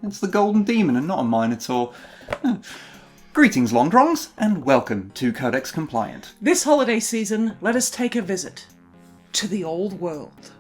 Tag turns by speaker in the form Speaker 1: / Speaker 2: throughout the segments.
Speaker 1: It's the Golden Demon and not a Minotaur. Greetings, Longtrongs, and welcome to Codex Compliant.
Speaker 2: This holiday season, let us take a visit to the old world.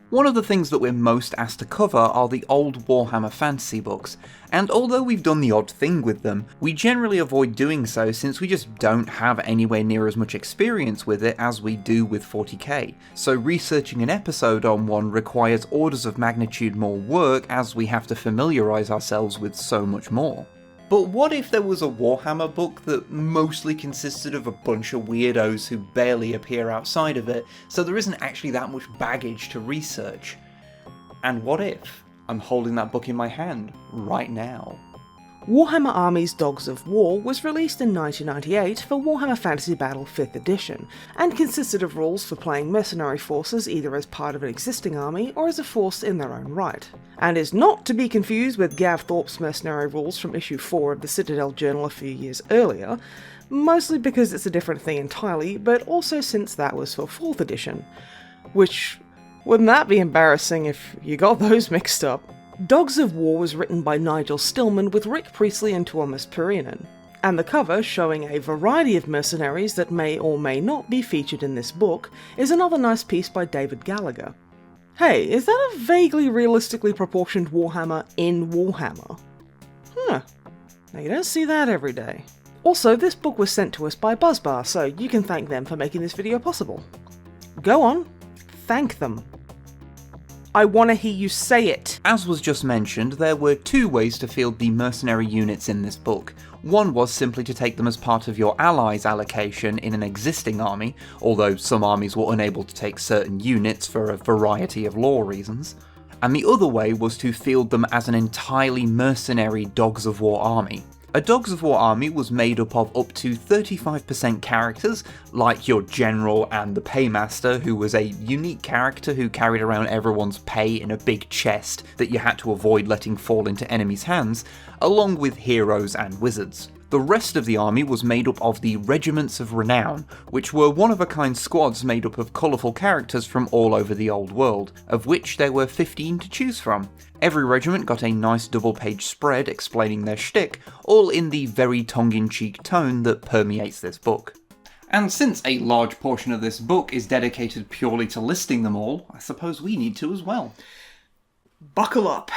Speaker 1: One of the things that we're most asked to cover are the old Warhammer fantasy books, and although we've done the odd thing with them, we generally avoid doing so since we just don't have anywhere near as much experience with it as we do with 40k, so researching an episode on one requires orders of magnitude more work as we have to familiarise ourselves with so much more. But what if there was a Warhammer book that mostly consisted of a bunch of weirdos who barely appear outside of it, so there isn't actually that much baggage to research? And what if I'm holding that book in my hand right now?
Speaker 2: Warhammer Armies Dogs of War was released in 1998 for Warhammer Fantasy Battle 5th edition, and consisted of rules for playing mercenary forces either as part of an existing army or as a force in their own right, and is not to be confused with Gav Thorpe's mercenary rules from issue 4 of the Citadel Journal a few years earlier, mostly because it's a different thing entirely, but also since that was for 4th edition. Which, wouldn't that be embarrassing if you got those mixed up? Dogs of War was written by Nigel Stillman with Rick Priestley and Tuomas Purinen, and the cover, showing a variety of mercenaries that may or may not be featured in this book, is another nice piece by David Gallagher. Hey, is that a vaguely realistically proportioned Warhammer in Warhammer? Now you don't see that every day. Also, this book was sent to us by Buzzbar, so you can thank them for making this video possible. Go on, thank them. I want to hear you say it!
Speaker 1: As was just mentioned, there were two ways to field the mercenary units in this book. One was simply to take them as part of your allies' allocation in an existing army, although some armies were unable to take certain units for a variety of lore reasons. And the other way was to field them as an entirely mercenary Dogs of War army. A Dogs of War army was made up of up to 35% characters, like your general and the paymaster, who was a unique character who carried around everyone's pay in a big chest that you had to avoid letting fall into enemies' hands, along with heroes and wizards. The rest of the army was made up of the Regiments of Renown, which were one-of-a-kind squads made up of colourful characters from all over the old world, of which there were 15 to choose from. Every regiment got a nice double-page spread explaining their shtick, all in the very tongue-in-cheek tone that permeates this book. And since a large portion of this book is dedicated purely to listing them all, I suppose we need to as well.
Speaker 2: Buckle up!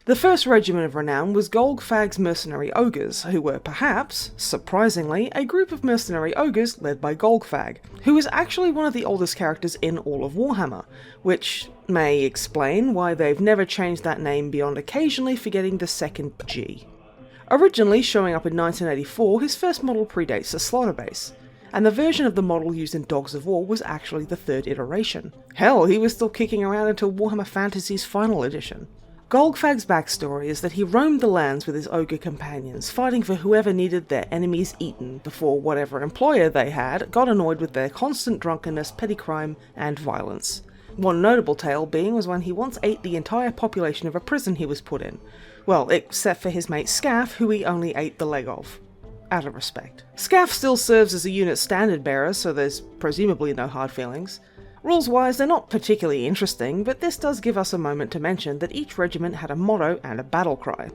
Speaker 2: The first regiment of renown was Golgfag's mercenary ogres, who were perhaps, surprisingly, a group of mercenary ogres led by Golgfag, who is actually one of the oldest characters in all of Warhammer, which may explain why they've never changed that name beyond occasionally forgetting the second G. Originally showing up in 1984, his first model predates the slaughter base, and the version of the model used in Dogs of War was actually the third iteration. Hell, he was still kicking around until Warhammer Fantasy's final edition. Golgfag's backstory is that he roamed the lands with his ogre companions, fighting for whoever needed their enemies eaten before whatever employer they had got annoyed with their constant drunkenness, petty crime, and violence. One notable tale being was when he once ate the entire population of a prison he was put in. Well, except for his mate Scaff, who he only ate the leg of. Out of respect. Scaff still serves as a unit standard bearer, so there's presumably no hard feelings. Rules-wise, they're not particularly interesting, but this does give us a moment to mention that each regiment had a motto and a battle cry.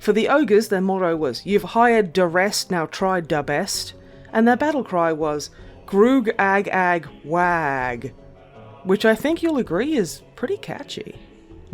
Speaker 2: For the ogres, their motto was, "You've hired the rest, now try da best," and their battle cry was, "Grug ag ag wag," which I think you'll agree is pretty catchy.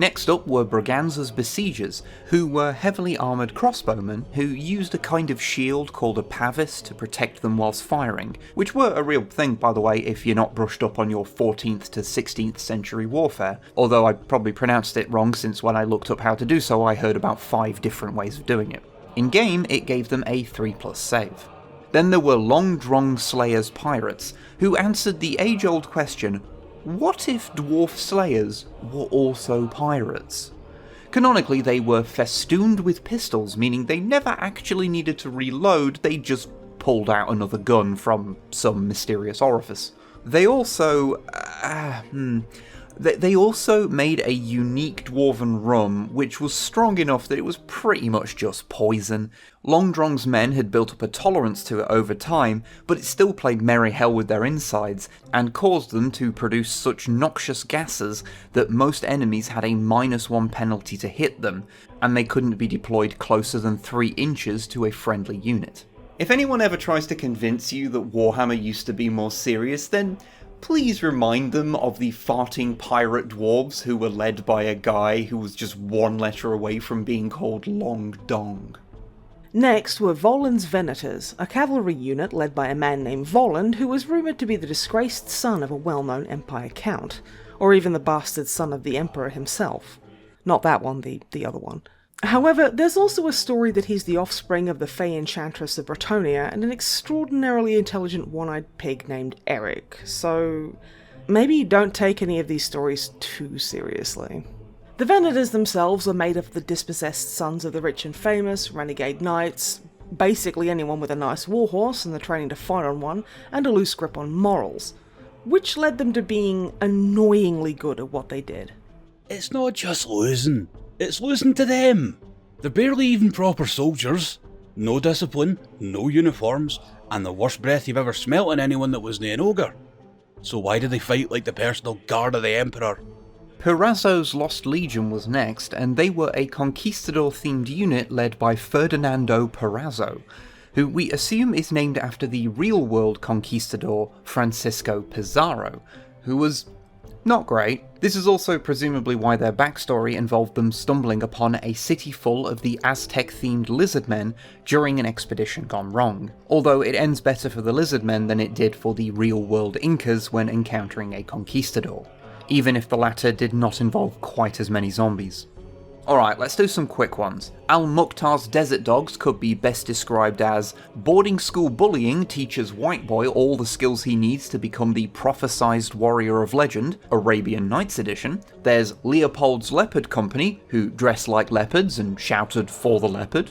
Speaker 1: Next up were Braganza's Besiegers, who were heavily armoured crossbowmen who used a kind of shield called a pavis to protect them whilst firing, which were a real thing, by the way, if you're not brushed up on your 14th to 16th century warfare, although I probably pronounced it wrong since when I looked up how to do so I heard about 5 different ways of doing it. In-game, it gave them a 3+ save. Then there were Long Drong Slayers Pirates, who answered the age-old question, what if dwarf slayers were also pirates? Canonically, they were festooned with pistols, meaning they never actually needed to reload, they just pulled out another gun from some mysterious orifice. They also... They also made a unique dwarven rum, which was strong enough that it was pretty much just poison. Longdrong's men had built up a tolerance to it over time, but it still played merry hell with their insides, and caused them to produce such noxious gases that most enemies had a -1 penalty to hit them, and they couldn't be deployed closer than 3 inches to a friendly unit. If anyone ever tries to convince you that Warhammer used to be more serious, then please remind them of the farting pirate dwarves who were led by a guy who was just 1 letter away from being called Long Dong.
Speaker 2: Next were Voland's Venators, a cavalry unit led by a man named Voland who was rumoured to be the disgraced son of a well-known Empire count, or even the bastard son of the Emperor himself. Not that one, the other one. However, there's also a story that he's the offspring of the Fey Enchantress of Bretonnia and an extraordinarily intelligent one-eyed pig named Eric, so maybe don't take any of these stories too seriously. The Venators themselves are made up of the dispossessed sons of the rich and famous, renegade knights, basically anyone with a nice warhorse and the training to fight on one, and a loose grip on morals, which led them to being annoyingly good at what they did.
Speaker 3: It's not just losing. It's losing to them. They're barely even proper soldiers. No discipline, no uniforms, and the worst breath you've ever smelt in anyone that wasn't an ogre. So why did they fight like the personal guard of the Emperor?
Speaker 1: Perazzo's Lost Legion was next, and they were a conquistador-themed unit led by Ferdinando Perazzo, who we assume is named after the real-world conquistador Francisco Pizarro, who was not great. This is also presumably why their backstory involved them stumbling upon a city full of the Aztec-themed lizardmen during an expedition gone wrong, although it ends better for the lizardmen than it did for the real-world Incas when encountering a conquistador, even if the latter did not involve quite as many zombies. Alright, let's do some quick ones. Al-Mukhtar's Desert Dogs could be best described as boarding school bullying teaches White Boy all the skills he needs to become the prophesized warrior of legend, Arabian Nights edition. There's Leopold's Leopard Company, who dressed like leopards and shouted for the leopard.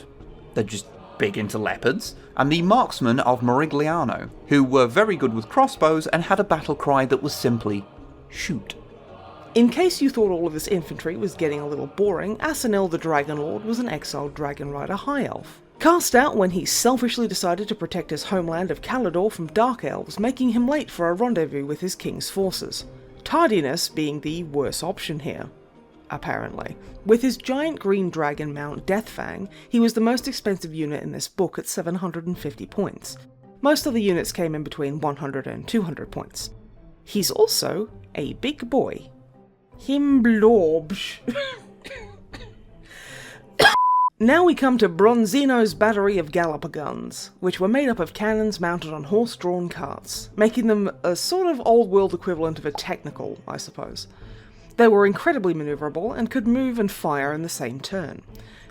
Speaker 1: They're just big into leopards. And the Marksmen of Morigliano, who were very good with crossbows and had a battle cry that was simply, shoot.
Speaker 2: In case you thought all of this infantry was getting a little boring, Asenil the Dragon Lord was an exiled dragon rider high elf, cast out when he selfishly decided to protect his homeland of Calador from dark elves, making him late for a rendezvous with his king's forces. Tardiness being the worse option here, apparently. With his giant green dragon mount Deathfang, he was the most expensive unit in this book at 750 points. Most other units came in between 100 and 200 points. He's also a big boy. Himblobj. Now we come to Bronzino's battery of Galloper guns, which were made up of cannons mounted on horse-drawn carts, making them a sort of old-world equivalent of a technical, I suppose. They were incredibly maneuverable and could move and fire in the same turn.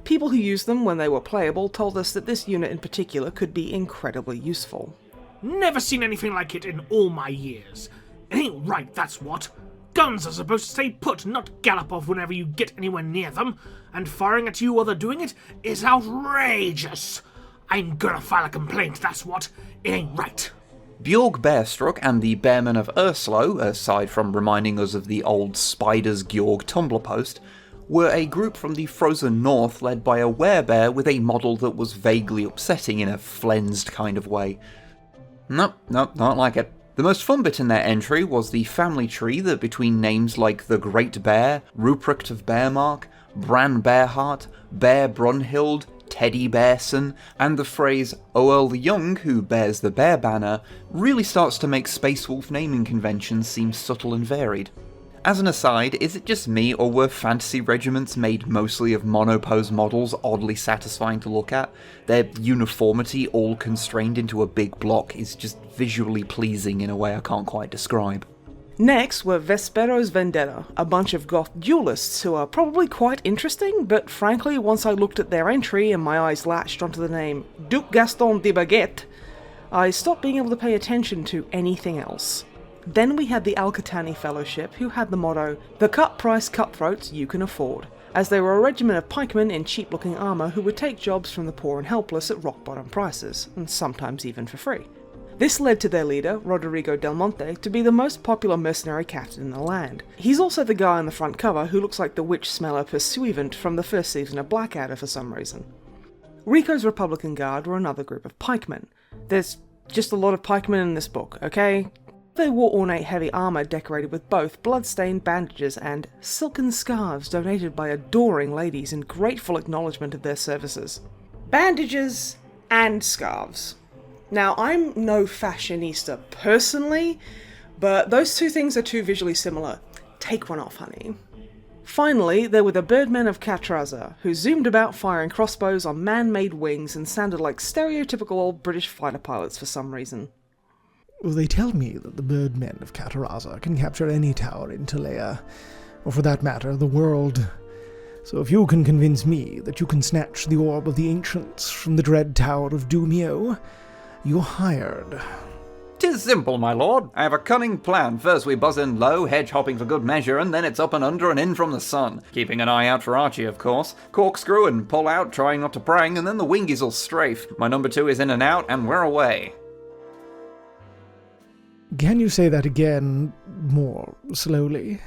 Speaker 2: People who used them when they were playable told us that this unit in particular could be incredibly useful.
Speaker 4: Never seen anything like it in all my years. It ain't right, that's what. Guns are supposed to stay put, not gallop off whenever you get anywhere near them, and firing at you while they're doing it is outrageous. I'm gonna file a complaint, that's what. It ain't right.
Speaker 1: Bjorg Bearstruck and the Bearmen of Urslo, aside from reminding us of the old Spiders Gjorg Tumblr post, were a group from the frozen north led by a werebear with a model that was vaguely upsetting in a flensed kind of way. Nope, don't like it. The most fun bit in their entry was the family tree that between names like the Great Bear, Ruprecht of Bearmark, Bran Bearheart, Bear Brunhild, Teddy Bearson, and the phrase Oel the Young, who bears the bear banner, really starts to make Space Wolf naming conventions seem subtle and varied. As an aside, is it just me, or were fantasy regiments made mostly of monopose models oddly satisfying to look at? Their uniformity, all constrained into a big block, is just visually pleasing in a way I can't quite describe.
Speaker 2: Next were Vespero's Vendetta, a bunch of goth duelists who are probably quite interesting, but frankly, once I looked at their entry and my eyes latched onto the name Duc Gaston de Baguette, I stopped being able to pay attention to anything else. Then we had the Al-Qatani Fellowship, who had the motto, "The cut-price cutthroats you can afford," as they were a regiment of pikemen in cheap-looking armour who would take jobs from the poor and helpless at rock-bottom prices, and sometimes even for free. This led to their leader, Rodrigo Del Monte, to be the most popular mercenary captain in the land. He's also the guy on the front cover who looks like the witch smeller Pursuivant from the first season of Blackadder for some reason. Rico's Republican Guard were another group of pikemen. There's just a lot of pikemen in this book, okay? They wore ornate heavy armour decorated with both blood-stained bandages and silken scarves donated by adoring ladies in grateful acknowledgement of their services. Bandages and scarves. Now, I'm no fashionista personally, but those two things are too visually similar. Take one off, honey. Finally, there were the Birdmen of Catraza, who zoomed about firing crossbows on man-made wings and sounded like stereotypical old British fighter pilots for some reason.
Speaker 5: Well, they tell me that the Birdmen of Catraza can capture any tower in Telea, or for that matter, the world. So if you can convince me that you can snatch the Orb of the Ancients from the dread Tower of Doomio, you're hired.
Speaker 1: 'Tis simple, my lord. I have a cunning plan. First we buzz in low, hedge-hopping for good measure, and then it's up and under and in from the sun. Keeping an eye out for Archie, of course. Corkscrew and pull out, trying not to prang, and then the wingies will strafe. My number 2 is in and out, and we're away.
Speaker 5: Can you say that again, more slowly?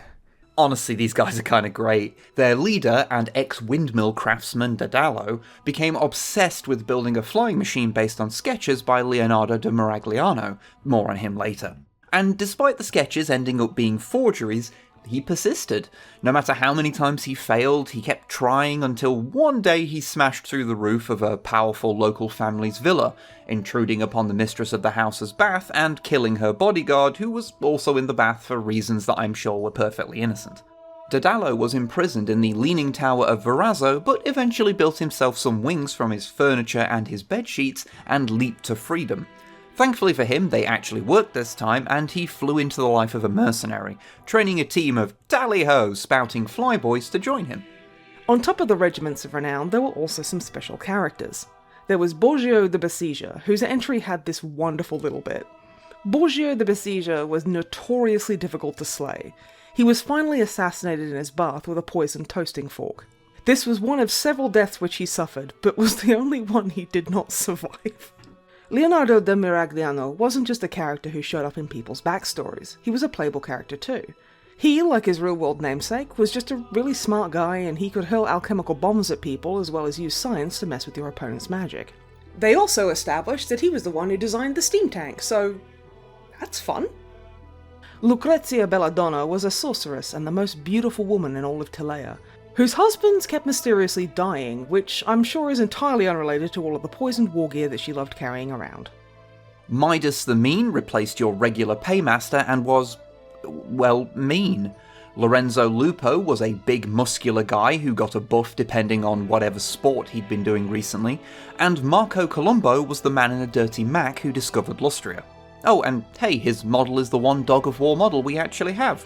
Speaker 1: Honestly, these guys are kind of great. Their leader and ex-windmill craftsman Daedalus became obsessed with building a flying machine based on sketches by Leonardo da Maragliano. More on him later. And despite the sketches ending up being forgeries, he persisted. No matter how many times he failed, he kept trying until one day he smashed through the roof of a powerful local family's villa, intruding upon the mistress of the house's bath and killing her bodyguard, who was also in the bath for reasons that I'm sure were perfectly innocent. Daedalus was imprisoned in the Leaning Tower of Verrazzo, but eventually built himself some wings from his furniture and his bedsheets and leaped to freedom. Thankfully for him, they actually worked this time, and he flew into the life of a mercenary, training a team of tally-ho spouting flyboys to join him.
Speaker 2: On top of the regiments of renown, there were also some special characters. There was Borgio the Besieger, whose entry had this wonderful little bit. Borgio the Besieger was notoriously difficult to slay. He was finally assassinated in his bath with a poisoned toasting fork. This was one of several deaths which he suffered, but was the only one he did not survive. Leonardo da Miragliano wasn't just a character who showed up in people's backstories, he was a playable character too. He, like his real-world namesake, was just a really smart guy, and he could hurl alchemical bombs at people as well as use science to mess with your opponent's magic. They also established that he was the one who designed the steam tank, so that's fun. Lucrezia Belladonna was a sorceress and the most beautiful woman in all of Telea, whose husbands kept mysteriously dying, which I'm sure is entirely unrelated to all of the poisoned war gear that she loved carrying around.
Speaker 1: Midas the Mean replaced your regular paymaster and was, well, mean. Lorenzo Lupo was a big muscular guy who got a buff depending on whatever sport he'd been doing recently, and Marco Colombo was the man in a dirty Mac who discovered Lustria. Oh, and hey, his model is the one Dog of War model we actually have.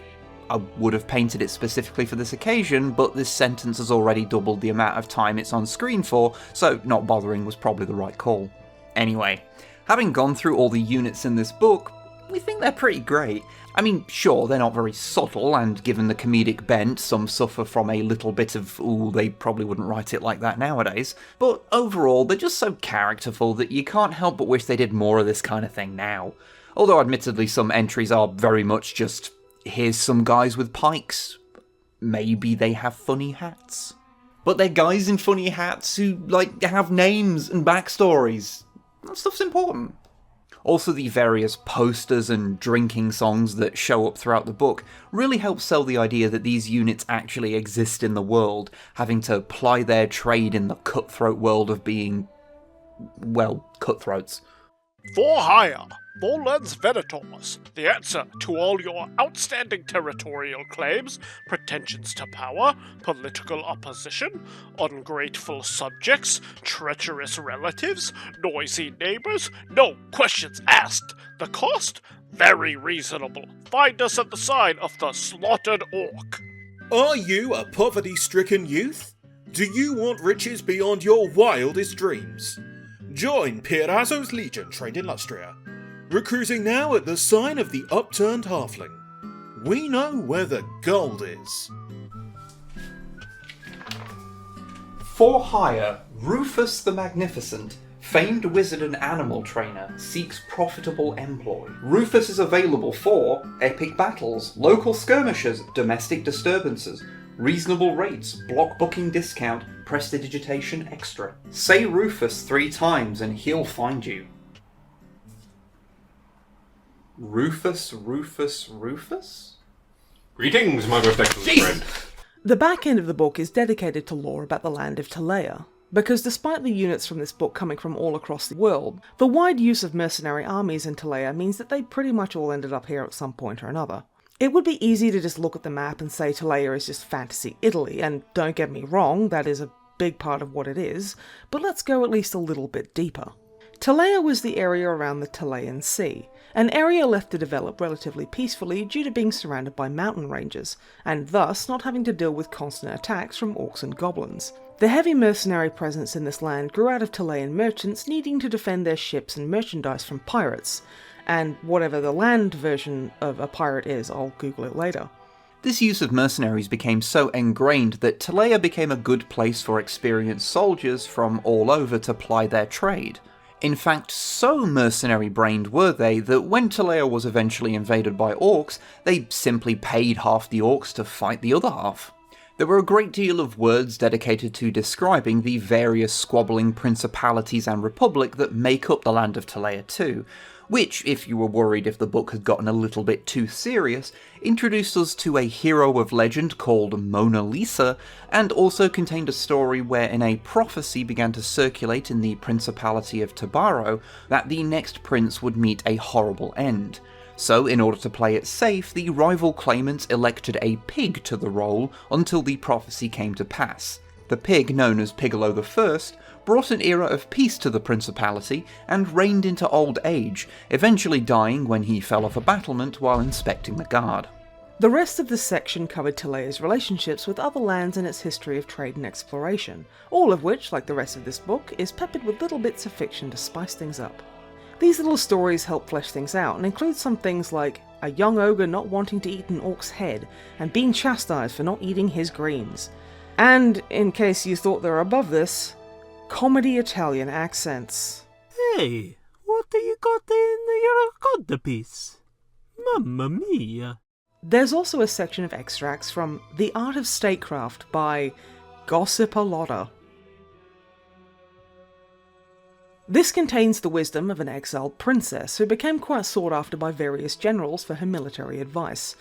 Speaker 1: I would have painted it specifically for this occasion, but this sentence has already doubled the amount of time it's on screen for, so not bothering was probably the right call. Anyway, having gone through all the units in this book, we think they're pretty great. I mean, sure, they're not very subtle, and given the comedic bent, some suffer from a little bit of, ooh, they probably wouldn't write it like that nowadays, but overall, they're just so characterful that you can't help but wish they did more of this kind of thing now. Although admittedly some entries are very much just, here's some guys with pikes. Maybe they have funny hats. But they're guys in funny hats who, have names and backstories. That stuff's important. Also, the various posters and drinking songs that show up throughout the book really help sell the idea that these units actually exist in the world, having to ply their trade in the cutthroat world of being, well, cutthroats.
Speaker 6: For hire! Volens Venators, the answer to all your outstanding territorial claims, pretensions to power, political opposition, ungrateful subjects, treacherous relatives, noisy neighbors, no questions asked. The cost? Very reasonable. Find us at the sign of the Slaughtered Orc.
Speaker 7: Are you a poverty-stricken youth? Do you want riches beyond your wildest dreams? Join Pierazzo's Legion trained in Lustria. Recruiting now at the sign of the Upturned Halfling. We know where the gold is.
Speaker 1: For hire, Rufus the Magnificent, Famed wizard and animal trainer seeks profitable employ. Rufus is available for epic battles, local skirmishes, domestic disturbances, reasonable rates, block booking discount, prestidigitation extra. Say Rufus 3 times and he'll find you. Rufus, Rufus, Rufus?
Speaker 8: Greetings, my most excellent friend.
Speaker 2: The back end of the book is dedicated to lore about the land of Talea, because despite the units from this book coming from all across the world, the wide use of mercenary armies in Talea means that they pretty much all ended up here at some point or another. It would be easy to just look at the map and say Talea is just fantasy Italy, and don't get me wrong, that is a big part of what it is, but let's go at least a little bit deeper. Talea was the area around the Talaean Sea, an area left to develop relatively peacefully due to being surrounded by mountain ranges, and thus not having to deal with constant attacks from orcs and goblins. The heavy mercenary presence in this land grew out of Talaean merchants needing to defend their ships and merchandise from pirates, and whatever the land version of a pirate is, I'll Google it later.
Speaker 1: This use of mercenaries became so ingrained that Talea became a good place for experienced soldiers from all over to ply their trade. In fact, so mercenary-brained were they that when Talea was eventually invaded by orcs, they simply paid half the orcs to fight the other half. There were a great deal of words dedicated to describing the various squabbling principalities and republic that make up the land of Talea too, which, if you were worried if the book had gotten a little bit too serious, introduced us to a hero of legend called Mona Lisa, and also contained a story wherein a prophecy began to circulate in the Principality of Tabaro that the next prince would meet a horrible end. So, in order to play it safe, the rival claimants elected a pig to the role until the prophecy came to pass. The pig, known as Pigolo I, brought an era of peace to the Principality and reigned into old age, eventually dying when he fell off a battlement while inspecting the guard.
Speaker 2: The rest of this section covered Talaea's relationships with other lands and its history of trade and exploration, all of which, like the rest of this book, is peppered with little bits of fiction to spice things up. These little stories help flesh things out and include some things like a young ogre not wanting to eat an orc's head and being chastised for not eating his greens. And, in case you thought they were above this, comedy Italian accents.
Speaker 9: Hey, what do you got in your codpiece? Mamma mia.
Speaker 2: There's also a section of extracts from The Art of Statecraft by Gossip a Lotta. This contains the wisdom of an exiled princess who became quite sought after by various generals for her military advice.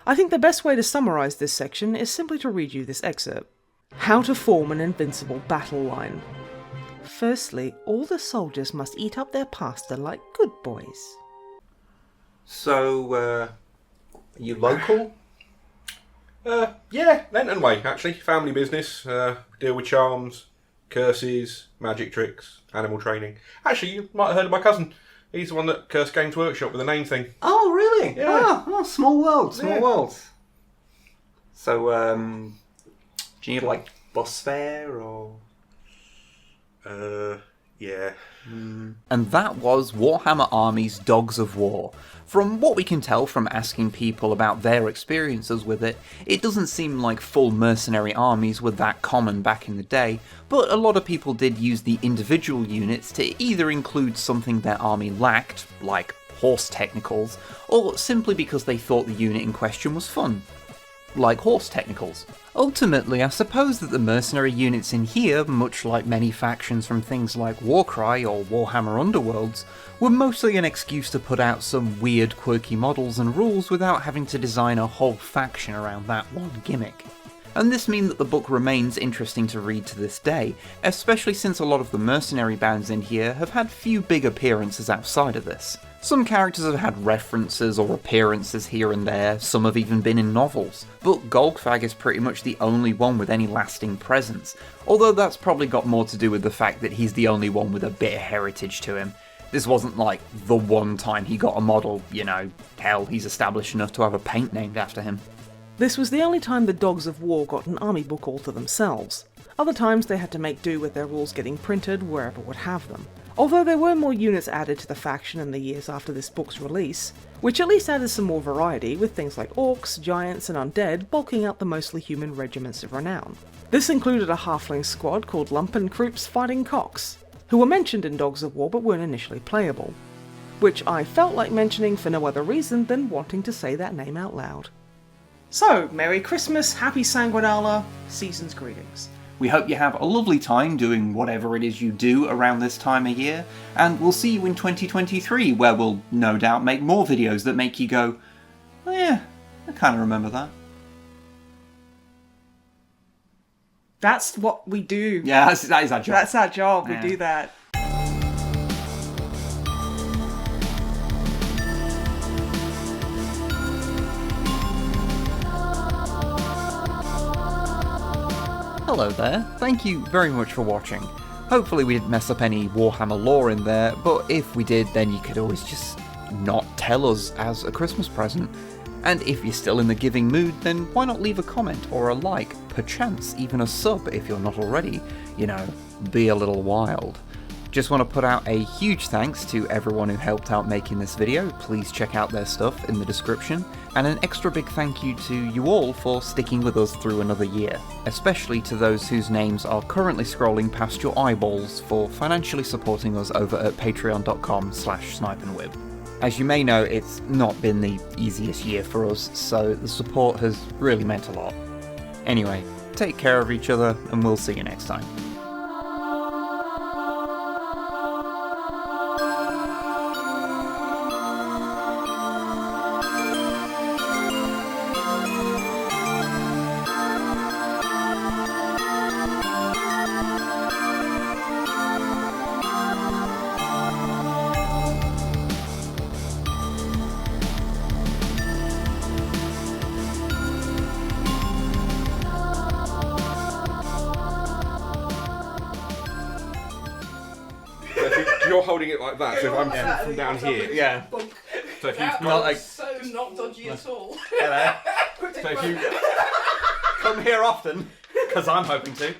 Speaker 2: I think the best way to summarise this section is simply to read you this excerpt. How to form an invincible battle line. Firstly, all the soldiers must eat up their pasta like good boys.
Speaker 1: So, are you local?
Speaker 8: Yeah, Lenton Way, actually. Family business. Deal with charms, curses, magic tricks, animal training. Actually, you might have heard of my cousin. He's the one that cursed Games Workshop with the name thing.
Speaker 1: Oh, really?
Speaker 8: Yeah.
Speaker 1: Oh, small world, small
Speaker 8: Yeah.
Speaker 1: world. So, do you need, like, bus fare, or...?
Speaker 8: Yeah.
Speaker 1: And that was Warhammer Armies Dogs of War. From what we can tell from asking people about their experiences with it, it doesn't seem like full mercenary armies were that common back in the day, but a lot of people did use the individual units to either include something their army lacked, like horse technicals, or simply because they thought the unit in question was fun, like horse technicals. Ultimately, I suppose that the mercenary units in here, much like many factions from things like Warcry or Warhammer Underworlds, were mostly an excuse to put out some weird quirky models and rules without having to design a whole faction around that one gimmick. And this means that the book remains interesting to read to this day, especially since a lot of the mercenary bands in here have had few big appearances outside of this. Some characters have had references or appearances here and there, some have even been in novels, but Golgfag is pretty much the only one with any lasting presence, although that's probably got more to do with the fact that he's the only one with a bit of heritage to him. This wasn't like the one time he got a model, you know, hell, he's established enough to have a paint named after him.
Speaker 2: This was the only time the Dogs of War got an army book all to themselves. Other times they had to make do with their rules getting printed wherever would have them. Although there were more units added to the faction in the years after this book's release, which at least added some more variety with things like orcs, giants and undead bulking out the mostly human regiments of renown. This included a halfling squad called Lumpenkrups Fighting Cocks, who were mentioned in Dogs of War but weren't initially playable, which I felt like mentioning for no other reason than wanting to say that name out loud. So, Merry Christmas, Happy Sanguinala, season's greetings.
Speaker 1: We hope you have a lovely time doing whatever it is you do around this time of year, and we'll see you in 2023, where we'll no doubt make more videos that make you go, oh yeah, I kind of remember that.
Speaker 2: That's what we do.
Speaker 1: Yeah, that is our job.
Speaker 2: That's our job,
Speaker 1: Yeah.
Speaker 2: we do that.
Speaker 1: Hello there, thank you very much for watching. Hopefully we didn't mess up any Warhammer lore in there, but if we did, then you could always just not tell us as a Christmas present. And if you're still in the giving mood, then why not leave a comment or a like, perchance even a sub if you're not already, you know, be a little wild. Just want to put out a huge thanks to everyone who helped out making this video. Please check out their stuff in the description, and an extra big thank you to you all for sticking with us through another year, especially to those whose names are currently scrolling past your eyeballs for financially supporting us over at patreon.com/snipeandwib. As you may know, it's not been the easiest year for us, so the support has really meant a lot. Anyway, take care of each other, and we'll see you next time.
Speaker 8: You're holding it like that, so if I'm from down here.
Speaker 1: Yeah.
Speaker 8: So if you've
Speaker 1: Not like,
Speaker 2: So not dodgy at all.
Speaker 1: hello.
Speaker 8: So if you
Speaker 1: Come here often, because I'm hoping to.